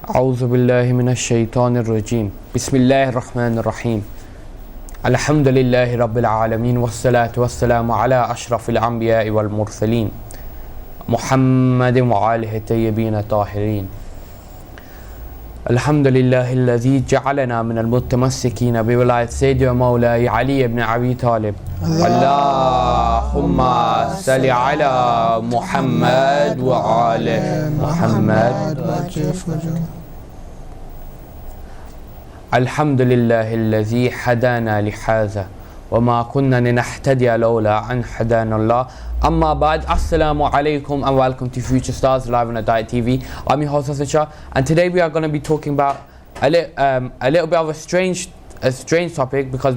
أعوذ بالله من الشيطان الرجيم بسم الله الرحمن الرحيم الحمد لله رب العالمين والصلاة والسلام على أشرف الأنبياء والمرسلين محمد وآله الطيبين الطاهرين الحمد لله الذي جعلنا من المتمسكين بولاية سيدي ومولاي علي بن أبي طالب اللهم صل على محمد وآل محمد الحمد لله الذي هدانا لهذا وما كنا لنهتدي لولا أن هدانا الله. Amma ba'd, assalamu alaikum and welcome to Future Stars live on Hidayat TV. I'm your host Essa, and today we are going to be talking about a little bit of a strange topic, because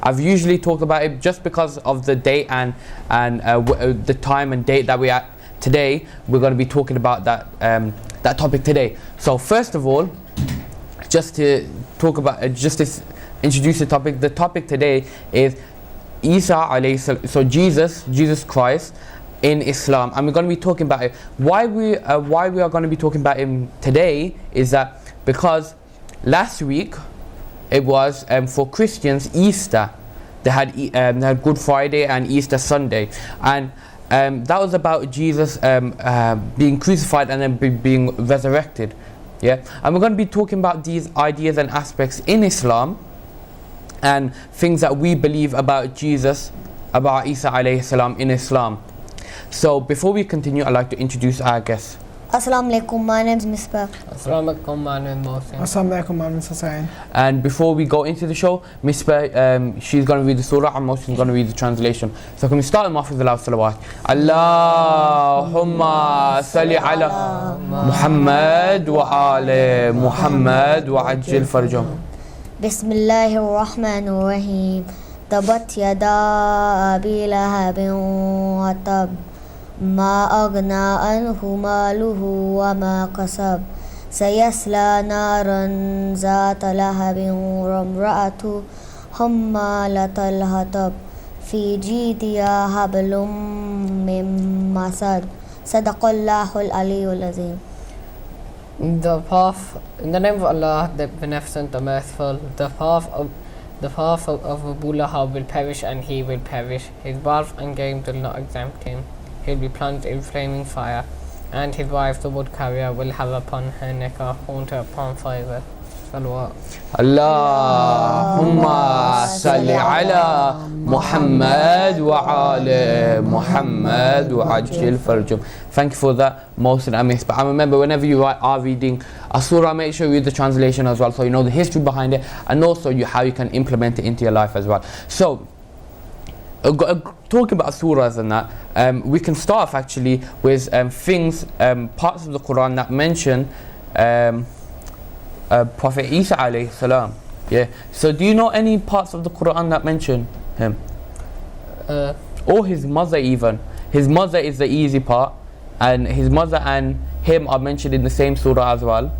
I've usually talked about it just because of the date and the time and date that we are today. We're going to be talking about that topic today. So first of all, just to introduce the topic. The topic today is Isa alayhi salam, so Jesus Christ in Islam, and we're going to be talking about it. Why we are going to be talking about him today is that because last week it was for Christians Easter. They had Good Friday and Easter Sunday, and that was about Jesus being crucified and then being resurrected. Yeah, and we're going to be talking about these ideas and aspects in Islam and things that we believe about Jesus, about Isa alayhi salam in Islam. So before we continue, I'd like to introduce our guests. Assalamu alaikum, my name is Misbah. Assalamu alaikum, my name is Mohsin. Assalamu alaikum, my name is Hussain. And before we go into the show, Misbah, she's going to read the surah and Mohsin's going to read the translation. So can we start them off with the loud salawat? Allahumma salli ala Muhammad wa ali Muhammad wa ajil farjum. Bismillahir Rahmanir Rahim. Tabat yada abi lahabin wa tab. ما أغنى عنه ماله وما كسب سيصلى نارا ذات لهب وامرأته حمالة الحطب في جيدها حبل من مسد صدق الله العلي العظيم. In the name of Allah, the Beneficent, the Merciful, the path of Abu Lahab will perish, and he will perish. His wealth and gain will not exempt him. He'll be plunged in flaming fire, and his wife, the wood carrier, will have upon her neck a haunter upon fire. Salawat. Allahumma salli ala Muhammad wa ali Muhammad wa ajil farjum. Thank you for that, Mohsin and Misbah. And remember, whenever you are reading a surah, make sure you read the translation as well, so you know the history behind it, and also how you can implement it into your life as well. So talking about surahs and that, we can start off actually with things, parts of the Quran that mention Prophet Isa alayhi salam. Yeah. So do you know any parts of the Quran that mention him? Or his mother even. His mother is the easy part, and his mother and him are mentioned in the same surah as well.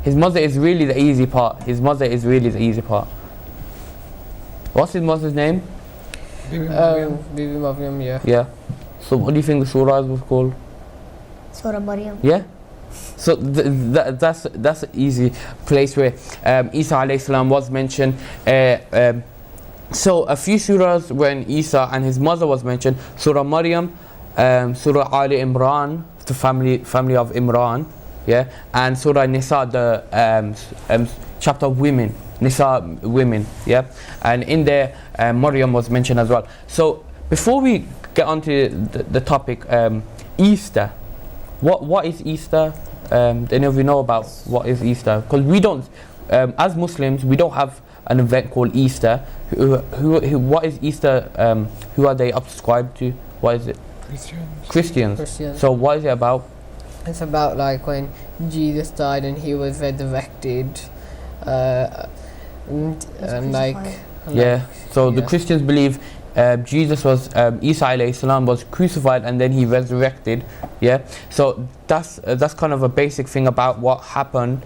His mother is really the easy part. What's his mother's name? Bibi Maryam, yeah. Yeah. So what do you think the surah was called? Surah Maryam. Yeah. So that's an easy place where Isa alayhi salam was mentioned. So a few surahs when Isa and his mother was mentioned: Surah Maryam, Surah Ali Imran, the family of Imran, yeah, and Surah Nisa, the chapter of women. Nisa, women, yeah, and in there Maryam was mentioned as well. So before we get onto the topic, Easter, what is Easter? Do any of you know about what is Easter? Because we don't, as Muslims, we don't have an event called Easter. What is Easter? Who are they subscribed to? What is it? Christians. So what is it about? It's about like when Jesus died and he was resurrected. The Christians believe Jesus was Isa alayhi salam was crucified and then he resurrected. Yeah, so that's kind of a basic thing about what happened.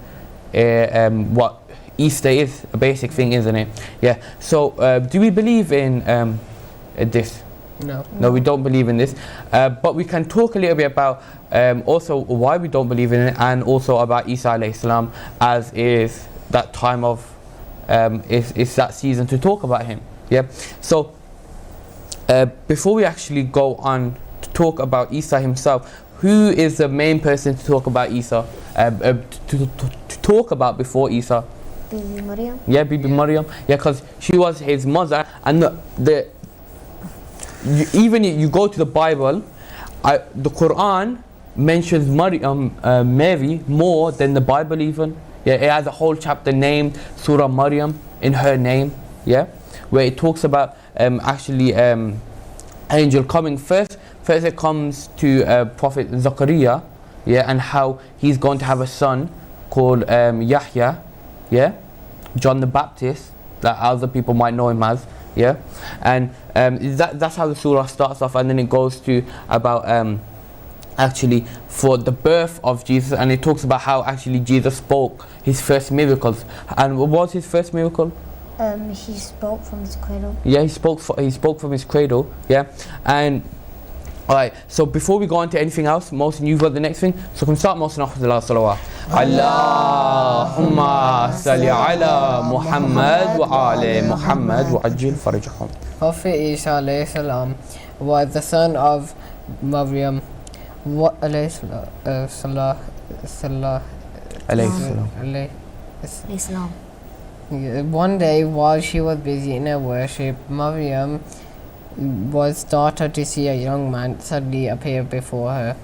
What Easter is, a basic thing, isn't it? Yeah. So do we believe in this? No. No, we don't believe in this. But we can talk a little bit about also why we don't believe in it, and also about Isa alayhi salam, as is that time of it's that season to talk about him. Yeah. So before we actually go on to talk about Isa himself, who is the main person to talk about Isa? To talk about before Isa? Bibi Maryam. Yeah, Bibi Maryam. Yeah, because she was his mother, and you go to the Bible, the Quran mentions Mary more than the Bible even. Yeah, it has a whole chapter named Surah Maryam in her name. Yeah, where it talks about angel coming first. First it comes to Prophet Zakaria, yeah, and how he's going to have a son called Yahya, yeah, John the Baptist, that other people might know him as, yeah, and that's how the surah starts off, and then it goes to about actually for the birth of Jesus, and it talks about how actually Jesus spoke his first miracles. And what was his first miracle? He spoke from his cradle. Yeah, he spoke from his cradle, yeah. And alright, so before we go on to anything else, Mohsin, you've got the next thing, so can start Mohsin off with the last salawat. Allahumma salli ala Muhammad wa ali Muhammad wa ajil farajahum. Prophet Isa alayhi salam was the son of Maryam Islam. One day while she was busy in her worship, Maryam was started to see a young man suddenly appear before her.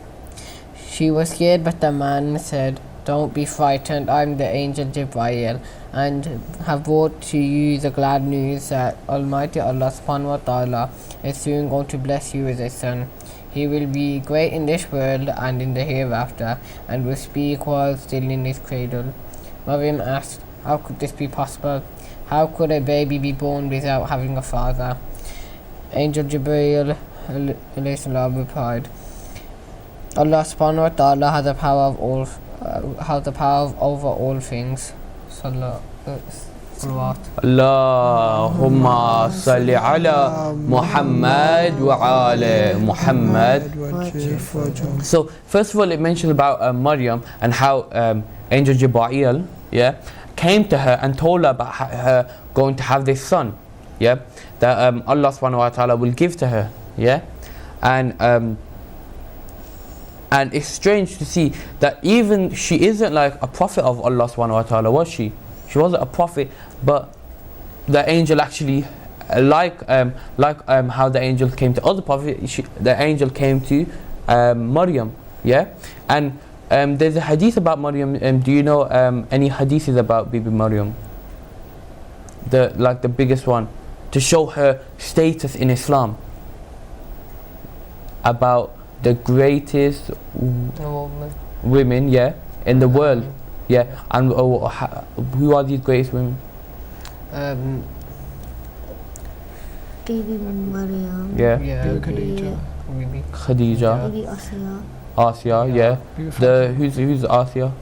She was scared, but the man said, "Don't be frightened, I'm the angel Jibreel, and have brought to you the glad news that Almighty Allah subhanahu wa ta'ala is soon going to bless you with a son. He will be great in this world and in the hereafter, and will speak while still in his cradle." Maryam asked, "How could this be possible? How could a baby be born without having a father?" Angel Jibreel replied, "Allah subhanahu wa ta'ala has the power of all, over all things." Salawat. Allahumma salli ala Muhammad wa ali Muhammad. So first of all, it mentions about Maryam and how Angel Jibreel, yeah, came to her and told her about her going to have this son, yeah, that Allah subhanahu wa ta'ala will give to her, yeah, and it's strange to see that even she isn't like a prophet of Allah subhanahu wa ta'ala, was she? She wasn't a prophet, but the angel actually, like how the angel came to other prophets, the angel came to Maryam, yeah, and there's a hadith about Maryam. Do you know any hadiths about Bibi Maryam? The biggest one, to show her status in Islam, about the greatest women, yeah, in the world, yeah, and who are these greatest women? Bibi Maryam. Yeah, Khadija. Khadija, Bibi Asiya. Asiya, yeah. The who's Asiya?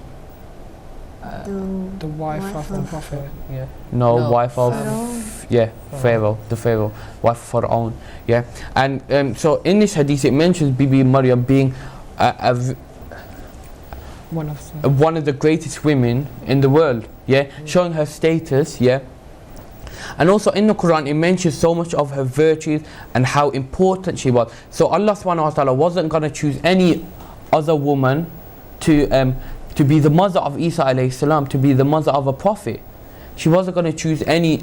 The wife of the Prophet. Yeah. No, wife of Pharaoh. yeah, Pharaoh, the Pharaoh, wife of Pharaoh, yeah. And so in this hadith it mentions Bibi Maryam being one of the greatest women in the world, yeah, showing her status, yeah. And also in the Quran it mentions so much of her virtues and how important she was. So Allah subhanahu wa ta'ala wasn't going to choose any other woman to be the mother of Isa alayhi salam, to be the mother of a prophet. She wasn't going to choose any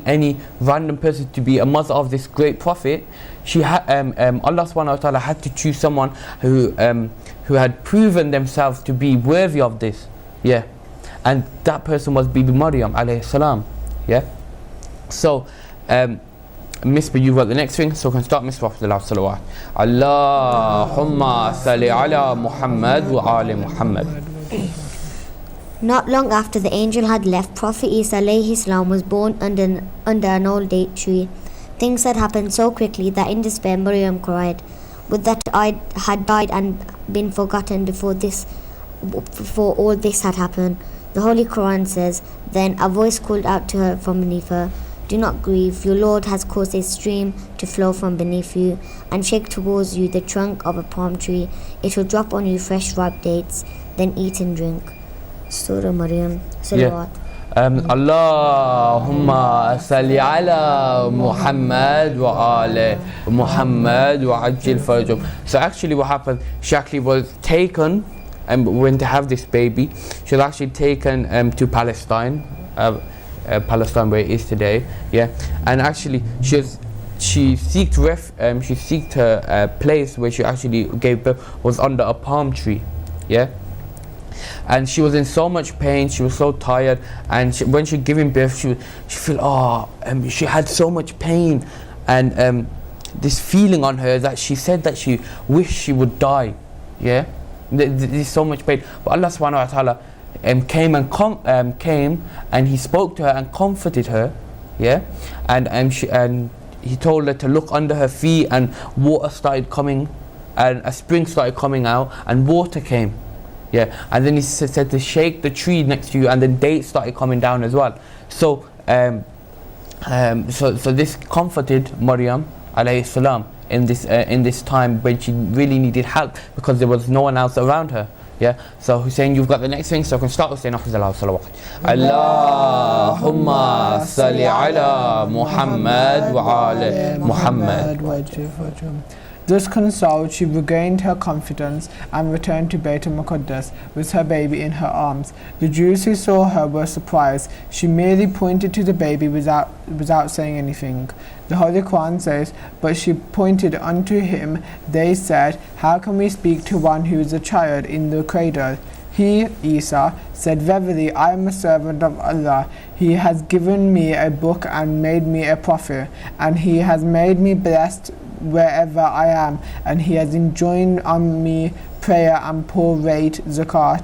random person to be a mother of this great prophet. She had Allah subhanahu wa ta'ala had to choose someone who had proven themselves to be worthy of this, yeah, and that person was Bibi Maryam alayhi salam, yeah. So Misbah, you've got the next thing, so can start Misbah with the last salawat. Allahumma salli ala Muhammad wa ali Muhammad. Not long after the angel had left, Prophet Isa alayhi salam was born under an old date tree. Things had happened so quickly that in despair Maryam cried. Would that I had died and been forgotten before all this had happened. The Holy Quran says, then a voice called out to her from beneath her, Do not grieve. Your Lord has caused a stream to flow from beneath you and shake towards you the trunk of a palm tree. It will drop on you fresh ripe dates, then eat and drink. Surah Maryam. Salawat. Allahumma salli ala Muhammad wa ala Muhammad wa ajil farajum. So actually what happened, she actually was taken and went to have this baby. She was actually taken to Palestine, Palestine where it is today, yeah. And actually she seeked her place where she actually gave birth was under a palm tree, yeah. And she was in so much pain, she was so tired, and when she giving birth, she she had so much pain, and this feeling on her that she said that she wished she would die, yeah. There's so much pain, but Allah subhanahu wa ta'ala came and He spoke to her and comforted her, yeah, and He told her to look under her feet, and water started coming, and a spring started coming out, and water came. Yeah, and then He said to shake the tree next to you, and then dates started coming down as well. So, so this comforted Maryam alayhi salam in this time when she really needed help because there was no one else around her. Yeah. So Hussein, you've got the next thing, so I can start with saying salawat. Allahumma salli ala Muhammad wa ala Muhammad. Thus consoled, she regained her confidence and returned to Bayt al-Muqaddas with her baby in her arms. The Jews who saw her were surprised. She merely pointed to the baby without saying anything. The Holy Quran says, "But she pointed unto him. They said, How can we speak to one who is a child in the cradle?" He, Isa, said, "Verily, I am a servant of Allah. He has given me a book and made me a prophet, and He has made me blessed wherever I am, and He has enjoined on me prayer and poor rate zakat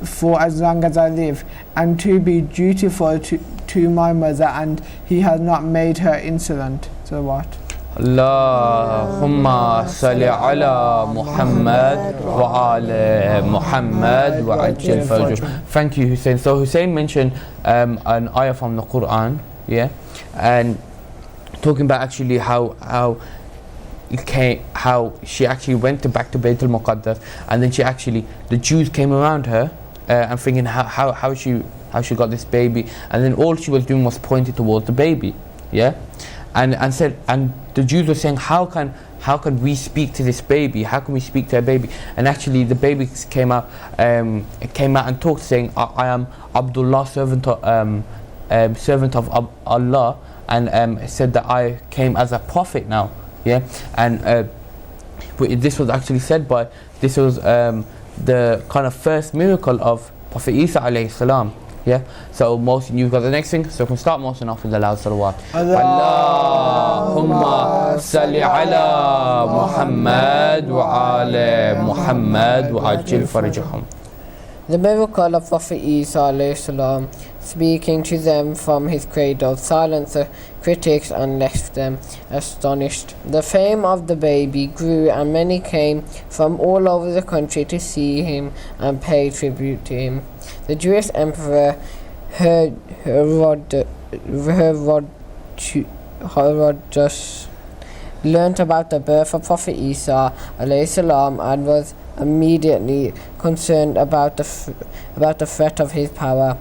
for as long as I live, and to be dutiful to my mother, and He has not made her insolent." So what? Allahumma salli ala Muhammad wa ala Muhammad wa ajil farajum. Thank you, Hussein. So Hussein mentioned an ayah from the Quran, yeah, and talking about actually how she actually went back to Bayt al-Muqaddas, and then the Jews came around her and thinking how she got this baby, and then all she was doing was pointing towards the baby, yeah, and the Jews were saying, how can we speak to this baby? How can we speak to a baby? And actually the baby came out and talked, saying, I am Abdullah, servant of Allah, and said that I came as a prophet now. Yeah, and this was actually said by, this was the kind of first miracle of Prophet Isa alayhi salam. Yeah, so Mohsin, you've got the next thing, so we can start Mohsin off with the loud salawat. Allahumma salli ala Muhammad wa ala Muhammad wa ajil farajahum. The miracle of Prophet Isa alayhi salam, speaking to them from his cradle, silenced the critics and left them astonished. The fame of the baby grew, and many came from all over the country to see him and pay tribute to him. The Jewish emperor Herodotus learnt about the birth of Prophet Isa alayhi salam and was immediately concerned about the threat of his power.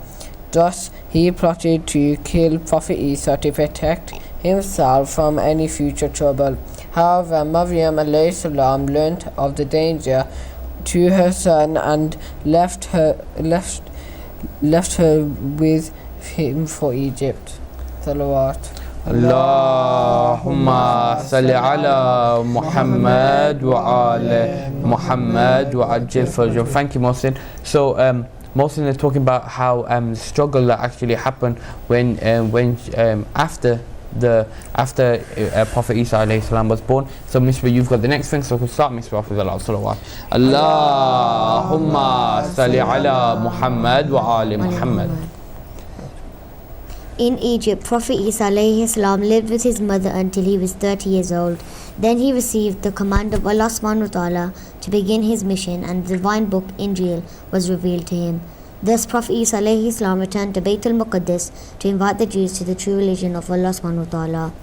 Thus he plotted to kill Prophet Isa to protect himself from any future trouble. However, Maryam alayhi salam learnt of the danger to her son and left her with him for Egypt. Salawat. Allahumma salli ala Muhammad wa ala Muhammad wa ajil farajum. Thank you, Mohsin. So Mohsin is talking about how the struggle that actually happened when after Prophet Isa alayhi salam was born. So Misbah, you've got the next thing, so we can start Misbah off with Allah salawat. Allahumma salli ala Muhammad wa ala Muhammad. In Egypt, Prophet Isa alayhi salam lived with his mother until he was 30 years old. Then he received the command of Allah subhanahu wa ta'ala to begin his mission, and the divine book Injil was revealed to him. Thus Prophet Isa alayhi salam returned to Bayt al-Muqaddas to invite the Jews to the true religion of Allah subhanahu wa ta'ala.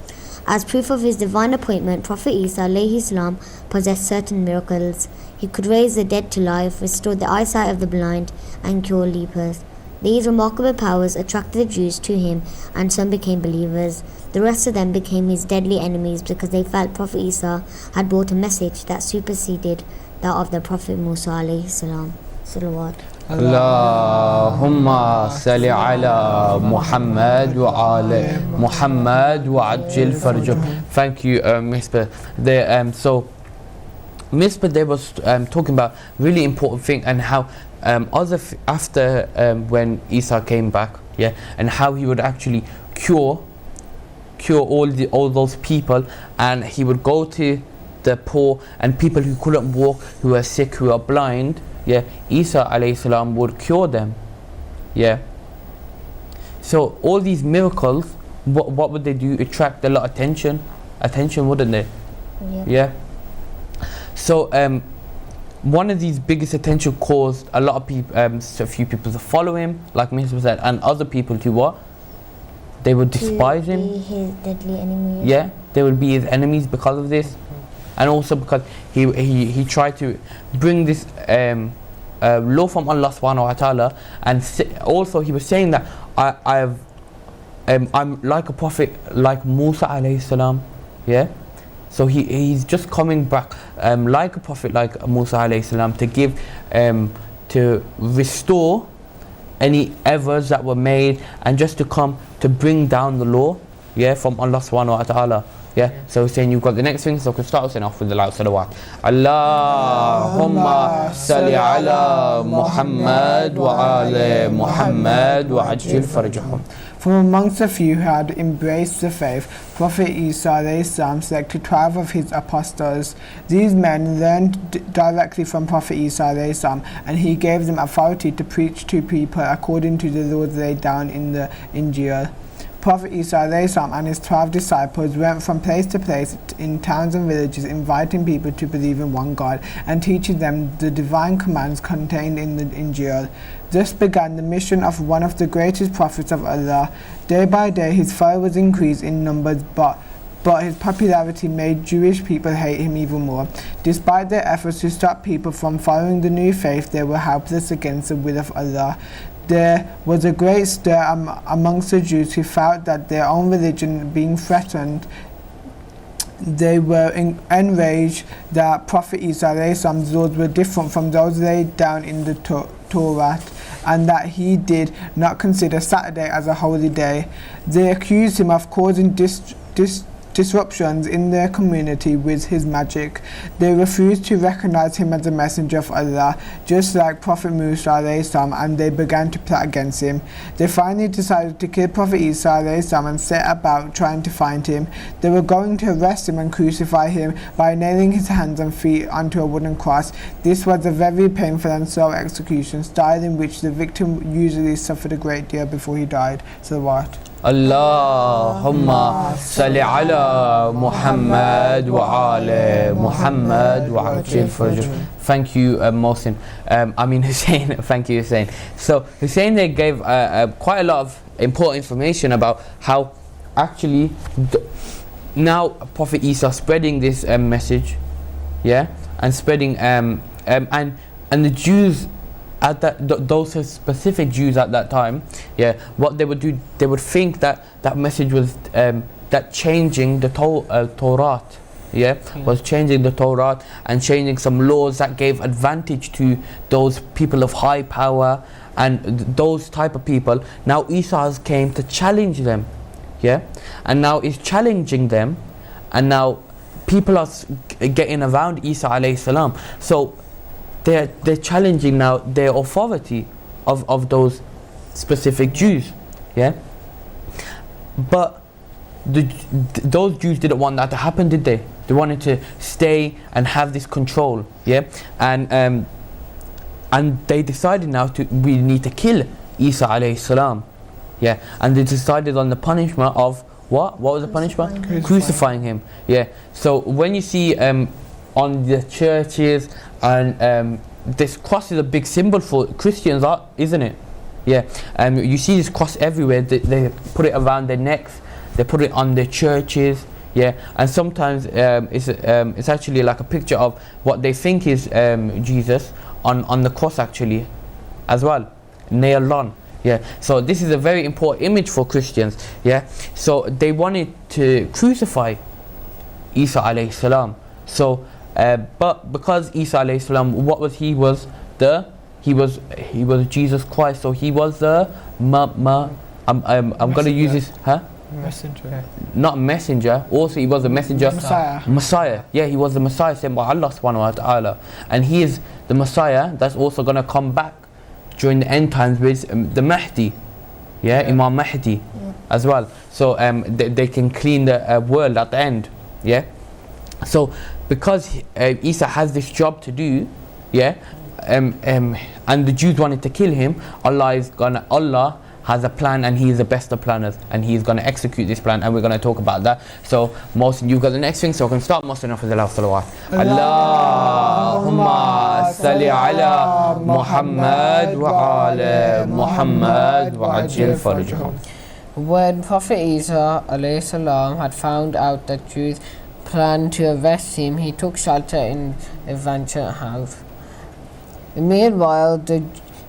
As proof of his divine appointment, Prophet Isa alayhi salam possessed certain miracles. He could raise the dead to life, restore the eyesight of the blind, and cure lepers. These remarkable powers attracted the Jews to him, and some became believers. The rest of them became his deadly enemies because they felt Prophet Isa had brought a message that superseded that of the Prophet Musa alayhi salam. Salawat. Allahumma salli ala Muhammad wa ala Muhammad wa ajil farjuh. Thank you, Mr. So Mr. They was talking about really important thing, and how after when Isa came back, yeah, and how he would actually cure all those people, and he would go to the poor and people who couldn't walk, who were sick, who are blind. Yeah, Isa alayhi salam would cure them. Yeah. So all these miracles, what would they do? Attract a lot of attention, wouldn't they? Yeah. So one of these biggest attention caused a lot of people, a few people to follow him, like Mr. said, and other people to what? They would despise him. Be his deadly enemies. Yeah, they would be his enemies because of this. And also because he tried to bring this law from Allah subhanahu wa ta'ala, and also he was saying that I'm like a prophet like Musa alayhi salam. Yeah, so he's just coming back like a prophet like Musa alayhi salam to give to restore any errors that were made, and just to come to bring down the law, yeah, from Allah subhanahu wa ta'ala. Yeah, so we're saying you've got the next thing, so we can start us off with the loud salawat. Allahumma salli ala Muhammad wa ala Muhammad wa ajil farajahum. From amongst the few who had embraced the faith, Prophet Isa alayhi salam selected 12 of his apostles. These men learned directly from Prophet Isa alayhi salam, and he gave them authority to preach to people according to the laws laid down in the Injil. Prophet Isa alayhi salam and his 12 disciples went from place to place in towns and villages, inviting people to believe in one God and teaching them the divine commands contained in the Injil. Thus began the mission of one of the greatest prophets of Allah. Day by day his followers increased in numbers, but his popularity made Jewish people hate him even more. Despite their efforts to stop people from following the new faith, they were helpless against the will of Allah. There was a great stir amongst the Jews who felt that their own religion being threatened. They were enraged that Prophet Isa's laws were different from those laid down in the Torah, and that he did not consider Saturday as a holy day. They accused him of causing disruptions in their community with his magic. They refused to recognize him as a messenger of Allah, just like Prophet Musa alayhi salam, and they began to plot against him. They finally decided to kill Prophet Isa alayhi salam and set about trying to find him. They were going to arrest him and crucify him by nailing his hands and feet onto a wooden cross. This was a very painful and slow execution, style in which the victim usually suffered a great deal before he died. So what? Allahumma salli ala Muhammad wa ala Muhammad wa ajil farajahum. Thank you, Mohsin. Hussein. Thank you, Hussein. So Hussein, they gave quite a lot of important information about how actually now Prophet Isa spreading this message, yeah, and spreading and the Jews at those specific Jews at that time, yeah, what they would do, they would think that message was that changing the Torah, was changing the Torah and changing some laws that gave advantage to those people of high power and those type of people. Now Isa has came to challenge them, yeah, and now is challenging them, and now people are getting around Isa alayhi salam. So they're challenging now their authority of those specific Jews, yeah. But those Jews didn't want that to happen, did they? They wanted to stay and have this control, yeah. And they decided now we need to kill Isa alayhi salam, yeah. And they decided on the punishment of what? What was the punishment? Crucifying him, yeah. So when you see on the churches, and this cross is a big symbol for Christians, isn't it? Yeah, you see this cross everywhere. They put it around their necks. They put it on their churches. Yeah, and sometimes it's actually like a picture of what they think is Jesus on the cross actually, as well, nailed on. Yeah, so this is a very important image for Christians. Yeah, so they wanted to crucify Isa alayhi salam. So, but because Isa alayhi salam, what was he? He was Jesus Christ. So he was the I'm gonna use this, Messenger. not messenger. Also, he was a messenger. Messiah. Yeah, he was the Messiah sent by Allah subhanahu wa ta'ala, and he is the Messiah that's also gonna come back during the end times with the Mahdi. Yeah, Imam Mahdi as well. So they can clean the world at the end. Yeah. So because Isa has this job to do, yeah, and the Jews wanted to kill him, Allah has a plan, and he is the best of planners, and he is going to execute this plan, and we're going to talk about that. So Mohsin, you've got the next thing, so I can start Mohsin off with the last salawat. Allahumma salli ala Muhammad wa ala Muhammad wa ajil farjahum. When Prophet Isa alayhi salam had found out that Jews planned to arrest him, he took shelter in a ventured house. Meanwhile,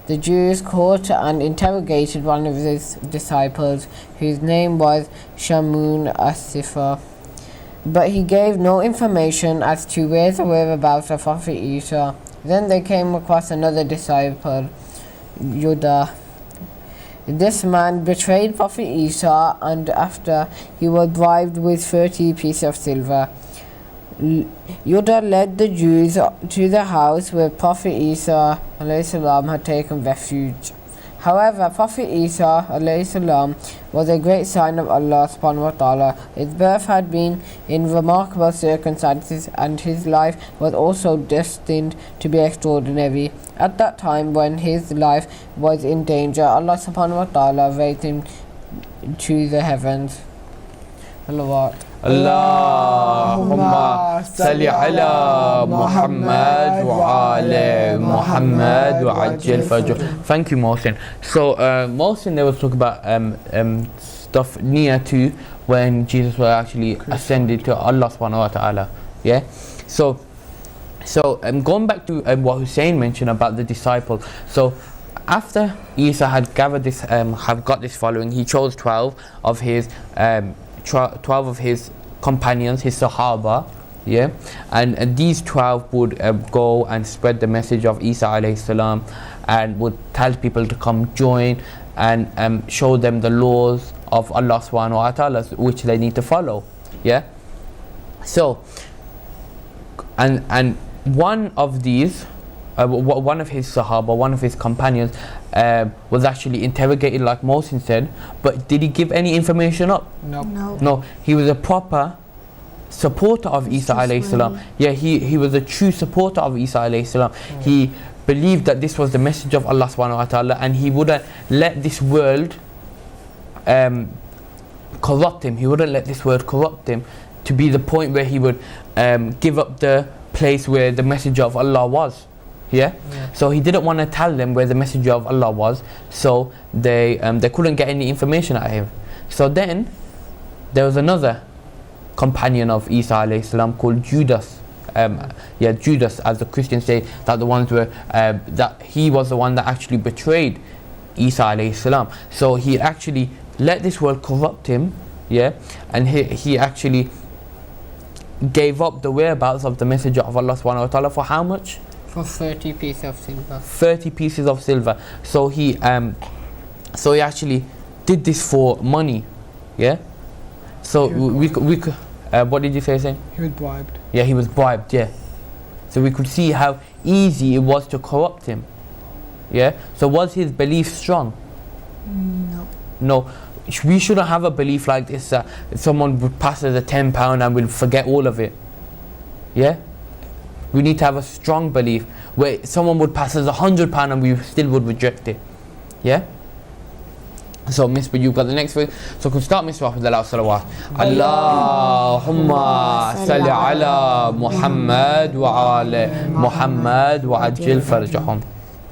the Jews caught and interrogated one of his disciples, whose name was Shamun as-Sifar. But he gave no information as to where the whereabouts of Prophet Isa. Then they came across another disciple, Yudah. This man betrayed Prophet Isa, and after he was bribed with 30 pieces of silver. Yudah led the Jews to the house where Prophet Isa salam had taken refuge. However, Prophet Isa salam was a great sign of Allah subhanahu wa ta'ala. His birth had been in remarkable circumstances, and his life was also destined to be extraordinary. At that time when his life was in danger, Allah subhanahu wa ta'ala raised him to the heavens. Allahumma salli ala Muhammad wa ala Muhammad wa ajil fajr. Thank you, Mohsin. So Mohsin, they was talking about stuff near to when Jesus was actually ascended to Allah subhanahu wa ta'ala. Yeah. So going back to what Hussein mentioned about the disciple. So after Isa had gathered this, had got this following, he chose 12 of his 12 of his companions, his Sahaba, yeah, and these 12 would go and spread the message of Isa alayhi salam, and would tell people to come join and show them the laws of Allah subhanahu wa ta'ala which they need to follow. Yeah. So and one of these one of his Sahaba, one of his companions was actually interrogated, like Mohsin said, but did he give any information up? No, he was a proper supporter of Isa alayhi salam. Yeah, he was a true supporter of Isa alayhi salam. He believed that this was the message of Allah subhanahu wa ta'ala, and he wouldn't let this world corrupt him. He wouldn't let this word corrupt him to be the point where he would give up the place where the message of Allah was. Yeah? So he didn't want to tell them where the messenger of Allah was, so they couldn't get any information out of him. So then there was another companion of Isa alayhi salam called Judas. Judas, as the Christians say, that the ones were that he was the one that actually betrayed Isa alayhi salam. So he actually let this world corrupt him, yeah, and he actually gave up the whereabouts of the messenger of Allah subhanahu wa ta'ala for how much? For 30 pieces of silver. 30 pieces of silver. So he actually did this for money, yeah. So we could what did you say, Saint? He was bribed. Yeah, he was bribed. Yeah. So we could see how easy it was to corrupt him. Yeah. So was his belief strong? No. We shouldn't have a belief like this. Someone would pass us a £10 and we'll forget all of it. Yeah. We need to have a strong belief where someone would pass us £100 and we still would reject it. Yeah? So Misbah, you've got the next one. So we can start Misbah with the last salawat. Allahumma salli ala Muhammad wa ala Muhammad wa ajil farjahum.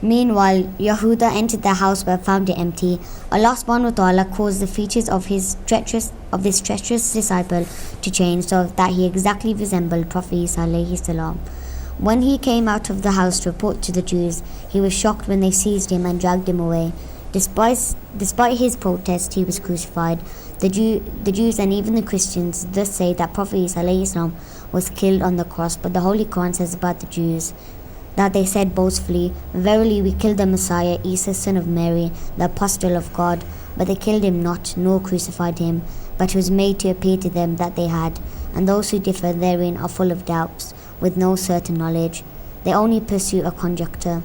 Meanwhile, Yahuda entered the house but found it empty. Allah subhanahu wa ta'ala caused the features of this treacherous disciple to change so that he exactly resembled Prophet Isa alayhi salam. When he came out of the house to report to the Jews, he was shocked when they seized him and dragged him away. Despite his protest, he was crucified. The Jews and even the Christians thus say that Prophet Isa alayhi salam was killed on the cross, but the Holy Quran says about the Jews that they said boastfully, "Verily we killed the Messiah, Isa son of Mary, the apostle of God, but they killed him not, nor crucified him, but it was made to appear to them that they had. And those who differ therein are full of doubts, with no certain knowledge. They only pursue a conjecture.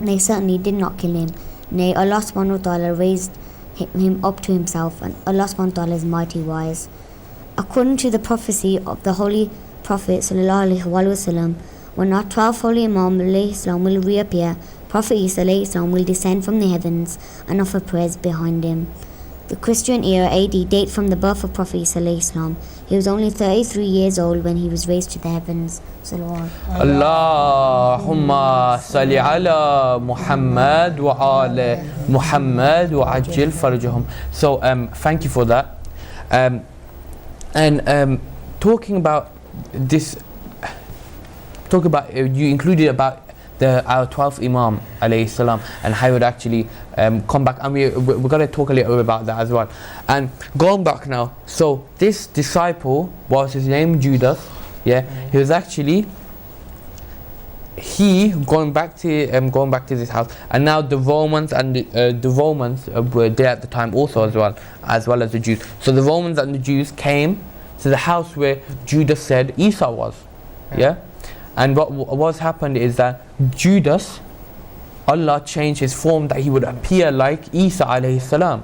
They certainly did not kill him. Nay, Allah subhanahu wa ta'ala raised him up to himself, and Allah subhanahu wa ta'ala is mighty wise." According to the prophecy of the Holy Prophet sallallahu alaihi wasallam, when our 12th Holy Imam alayhi salam will reappear, Prophet Isa alayhi salam will descend from the heavens and offer prayers behind him. The Christian era AD date from the birth of Prophet Isa alayhi salam. He was only 33 years old when he was raised to the heavens. Salawat. Allahumma salli ala Muhammad wa ala Muhammad wa ajil farjahum. So thank you for that. Talking about this, you included about our 12th Imam alayhi salam and how it would actually come back, and we're going to talk a little bit about that as well. And going back now, so this disciple was his name Judas, he was actually going back to this house, and now the Romans and the Romans were there at the time also as well as the Jews. So the Romans and the Jews came to the house where Judas said Isa was, and what's happened is that Judas, Allah changed his form that he would appear like Isa alayhi salam,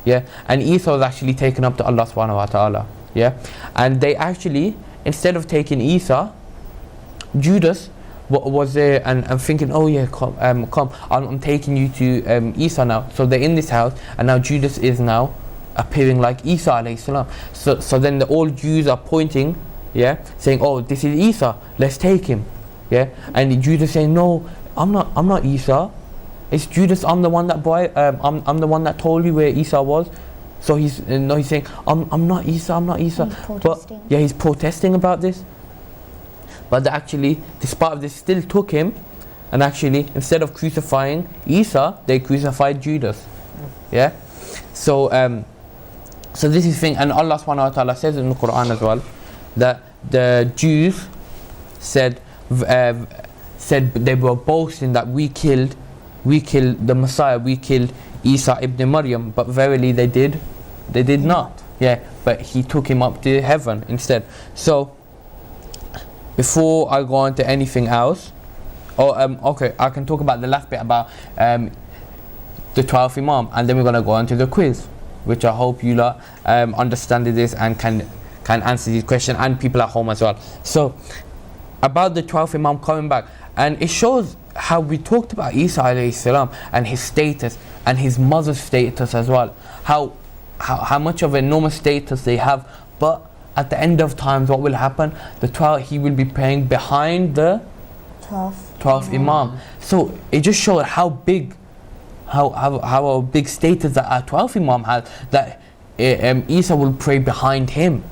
and Isa was actually taken up to Allah subhanahu wa ta'ala, and they actually, instead of taking Isa, Judas was there and thinking, oh yeah, come, I'm taking you to Isa now. So they're in this house, and now Judas is now appearing like Isa alayhi salam. So then the old Jews are pointing, saying, oh, this is Isa, let's take him, and Judas saying, no, I'm not Isa, it's Judas, I'm the one that I'm the one that told you where Isa was. So he's saying, I'm not Isa. But he's protesting about this. But they actually, despite of this, still took him, and actually, instead of crucifying Isa, they crucified Judas. So this is thing, and Allah subhanahu wa ta'ala says in the Quran as well that the Jews said they were boasting that we killed the Messiah, we killed Isa ibn Maryam, but verily they did not. But he took him up to heaven instead. So before I go on to anything else, I can talk about the last bit about the 12th Imam, and then we're going to go on to the quiz, which I hope you lot understand this and can answer these questions, and people at home as well. So about the 12th Imam coming back, and it shows how we talked about Isa alayhi salam and his status and his mother's status as well, how much of an enormous status they have. But at the end of times, what will happen? He will be praying behind the 12th Imam. So it just showed how big a big status that our 12th Imam has, that Isa will pray behind him.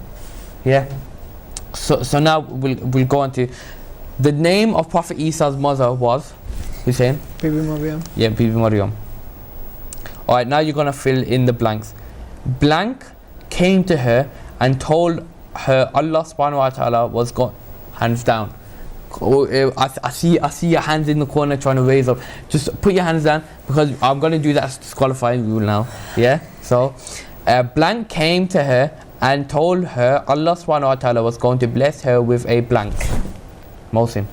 So now we'll go on to the name of Prophet Isa's mother was Hussein? Bibi Maryam. Bibi Maryam. Alright, now you're gonna fill in the blanks. Blank came to her and told her Allah subhanahu wa ta'ala was gone. Hands down. I see your hands in the corner trying to raise up. Just put your hands down, because I'm going to do that disqualifying rule now. So blank came to her and told her Allah subhanahu wa ta'ala was going to bless her with a blank. Mohsin.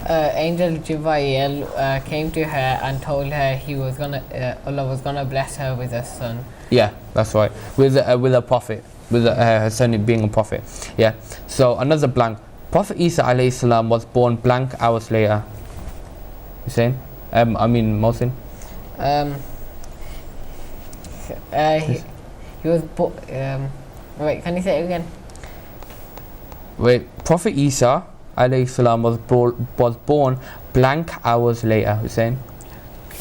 Angel Jibreel came to her and told her Allah was gonna bless her with a son. That's right, with a prophet, with her son being a prophet. So another blank. Prophet Isa alayhi salam was born blank hours later. Hussein? Mohsin? He was born. Wait, can you say it again? Wait, Prophet Isa alayhi salam was born blank hours later. Hussein?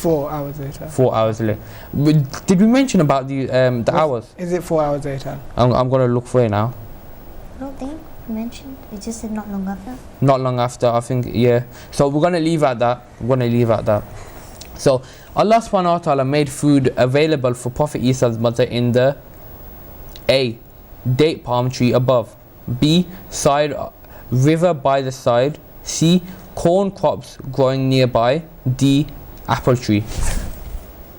4 hours later. 4 hours later. Did we mention about the hours? Is it 4 hours later? I'm gonna look for it now. I don't think you mentioned. It just said not long after. Not long after, I think, yeah. So we're gonna leave at that. So Allah subhanahu wa ta'ala made food available for Prophet Isa's mother in the A. Date palm tree above. B. Side river by the side. C. Corn crops growing nearby. D. Apple tree.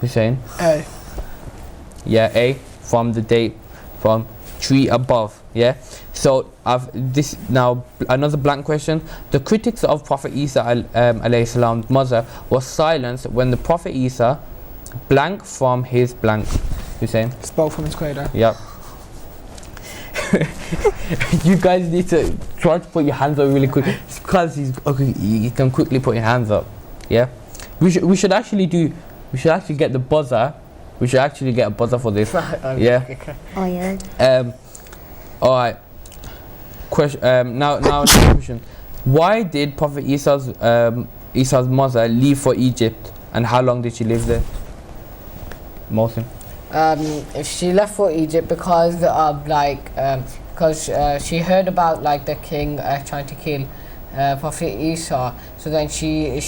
Hussein? A. Yeah, A. From the date from tree above. Yeah. So this now another blank question. The critics of Prophet Isa alayhi salam's mother was silenced when the Prophet Isa blank from his blank. Hussein? Spoke from his cradle. Yep. You guys need to try to put your hands up really quick. It's because you can quickly put your hands up. Yeah. We should actually get the buzzer. We should actually get a buzzer for this. Yeah. Oh yeah. All right. Question. Now next question. Why did Prophet Isa's mother leave for Egypt, and how long did she live there? Mohsin? She left for Egypt because she heard about like the king trying to kill Prophet Isa. So then she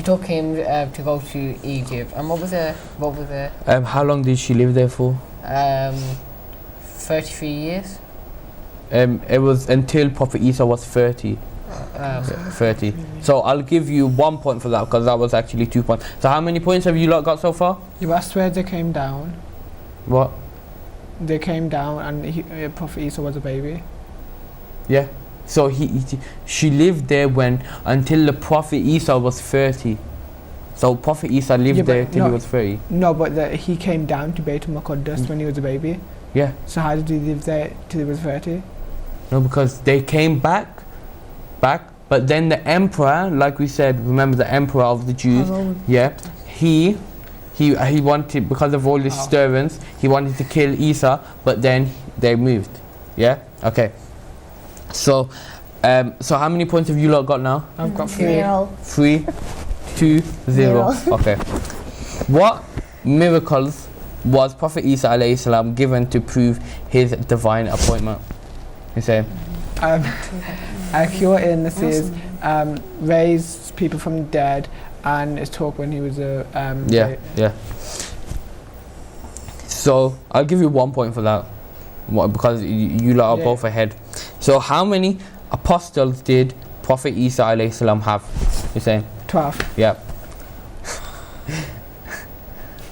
took him to go to Egypt. And what was the How long did she live there for? 33 years. It was until Prophet Isa was 30. 30. So I'll give you 1 point for that because that was actually 2 points. So how many points have you lot got so far? You asked where they came down. What? They came down and Prophet Isa was a baby. Yeah. So she lived there until the Prophet Isa was 30. So Prophet Isa lived there till he was 30. No, but he came down to Baitul Maqdis when he was a baby. Yeah. So how did he live there till he was 30? No, because they came back, but then the emperor, like we said, remember the emperor of the Jews, yeah, he wanted, because of all these disturbance, he wanted to kill Isa, but then they moved, yeah, okay. So how many points have you lot got now? I've got 3. 3, 2, 0. Okay. What miracles was Prophet Isa alayhi salam given to prove his divine appointment? You say? A cure illnesses, raise people from the dead, and his talk when he was a yeah. So I'll give you 1 point for that, because you lot are both ahead. So how many apostles did Prophet Isa alayhi salam have? You saying? 12. Yeah.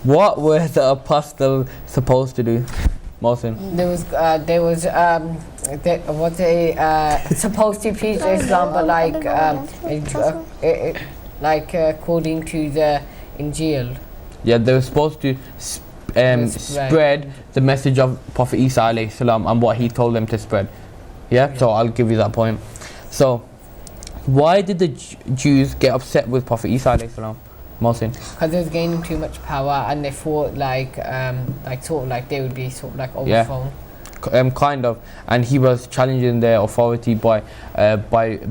What were the apostles supposed to do? Mohsin? There was supposed to preach Islam, but according to the Injil. Yeah, they were supposed to spread the message of Prophet Isa alayhi salam and what he told them to spread. Yeah, so I'll give you that point. So, why did the Jews get upset with Prophet Isa alayhi salam? Mohsin? Because they was gaining too much power, and they thought they would be overthrown. Kind of, and he was challenging their authority by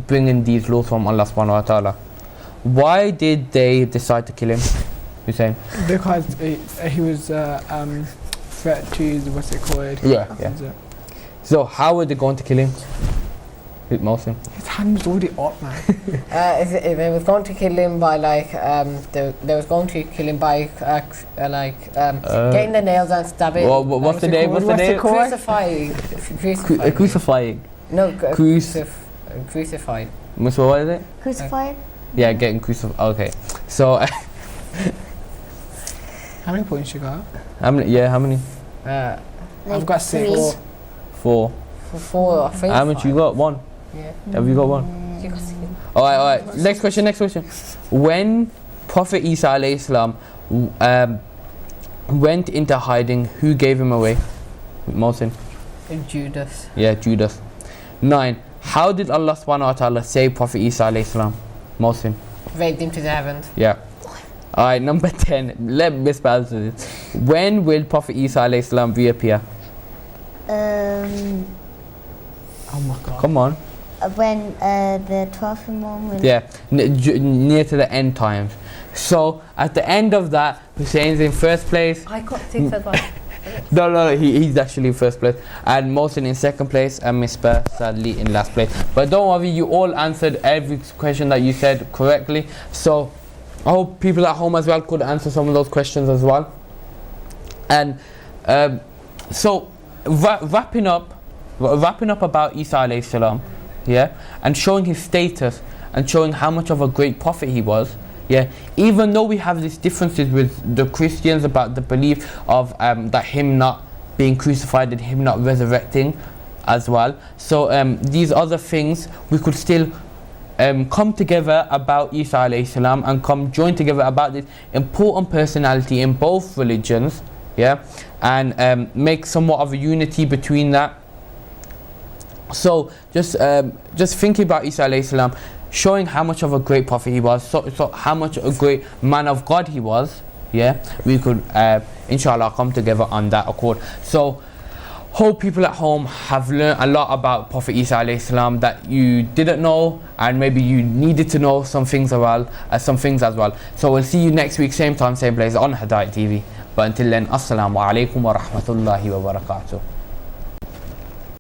bringing these laws from Allah subhanahu wa ta'ala. Why did they decide to kill him? Hussein? Because he was threat to what's it called? Yeah. So how were they going to kill him? Mohsin? His hand was already up, man. They was going to kill him by getting the nails and stabbing. What's the name? Crucifying. Crucifying. No, So crucified. what is it? Crucified? Yeah, getting crucified. Okay. So How many points you got? how many? I've got 6. 4. 4, I think. How much you got? 1. Yeah. Have you got 1? You got 6. All right. Next question. When Prophet Isa alayhi salam went into hiding, who gave him away? Mohsin? Judas. Yeah, Judas. 9. How did Allah subhanahu wa ta'ala save Prophet Isa alayhi salam? Mohsin? Raised him to the heavens. Yeah. All right, number 10. Let Miss answer this. When will Prophet Isa alayhi salam reappear? Oh my God. Come on. When the 12th Imam will... Yeah, near to the end times. So at the end of that, Hussein's in first place. I got six as well. No, he's actually in first place, and Mohsin in second place, and Misbah sadly in last place. But don't worry, you all answered every question that you said correctly. So I hope people at home as well could answer some of those questions as well. And so wrapping up about Isa alayhi salam, yeah, and showing his status and showing how much of a great prophet he was. Yeah, even though we have these differences with the Christians about the belief of that him not being crucified and him not resurrecting as well. So these other things we could still come together about Isa alayhi salam and come join together about this important personality in both religions. Yeah, and make somewhat of a unity between that. So just thinking about Isa alayhi salam, showing how much of a great prophet he was, so how much a great man of God he was, yeah, we could inshallah come together on that accord. So hope people at home have learned a lot about Prophet Isa alayhi salam that you didn't know, and maybe you needed to know some things as well. So we'll see you next week, same time, same place on Hidayat TV. But until then, assalamu alaikum wa rahmatullahi wa barakatuh.